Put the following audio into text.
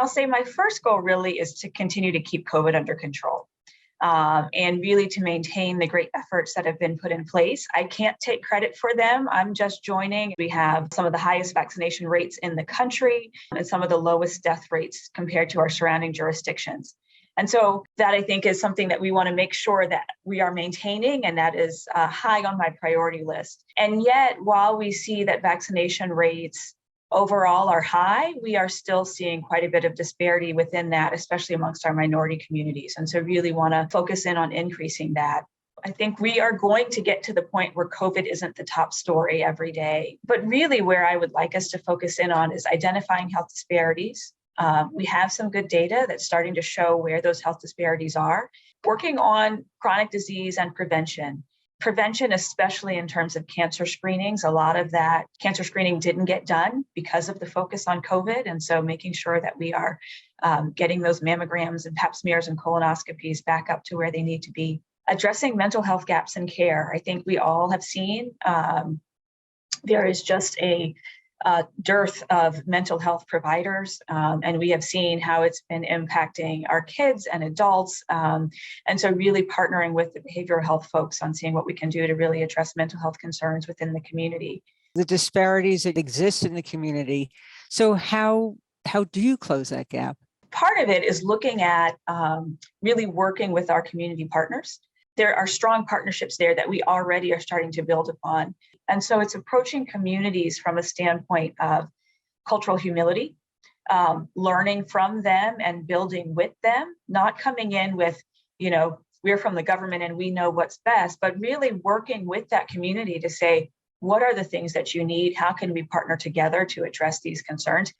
I'll say my first goal really is to continue to keep COVID under control. And really to maintain the great efforts that have been put in place. I can't take credit for them. I'm just joining. We have some of the highest vaccination rates in the country and some of the lowest death rates compared to our surrounding jurisdictions. And so that I think is something that we want to make sure that we are maintaining, and that is high on my priority list. And yet, while we see that vaccination rates overall are high, we are still seeing quite a bit of disparity within that, especially amongst our minority communities. And so really want to focus in on increasing that. I think we are going to get to the point where COVID isn't the top story every day. But really where I would like us to focus in on is identifying health disparities. We have some good data that's starting to show where those health disparities are. Working on chronic disease and prevention. Prevention, especially in terms of cancer screenings, a lot of that cancer screening didn't get done because of the focus on COVID. And so making sure that we are getting those mammograms and pap smears and colonoscopies back up to where they need to be. Addressing mental health gaps in care. I think we all have seen there is just a dearth of mental health providers, and we have seen how it's been impacting our kids and adults. And so really partnering with the behavioral health folks on seeing what we can do to really address mental health concerns within the community. The disparities that exist in the community. So how do you close that gap? Part of it is looking at really working with our community partners. There are strong partnerships there that we already are starting to build upon. And so it's approaching communities from a standpoint of cultural humility, learning from them and building with them, not coming in with, we're from the government and we know what's best, but really working with that community to say, what are the things that you need? How can we partner together to address these concerns?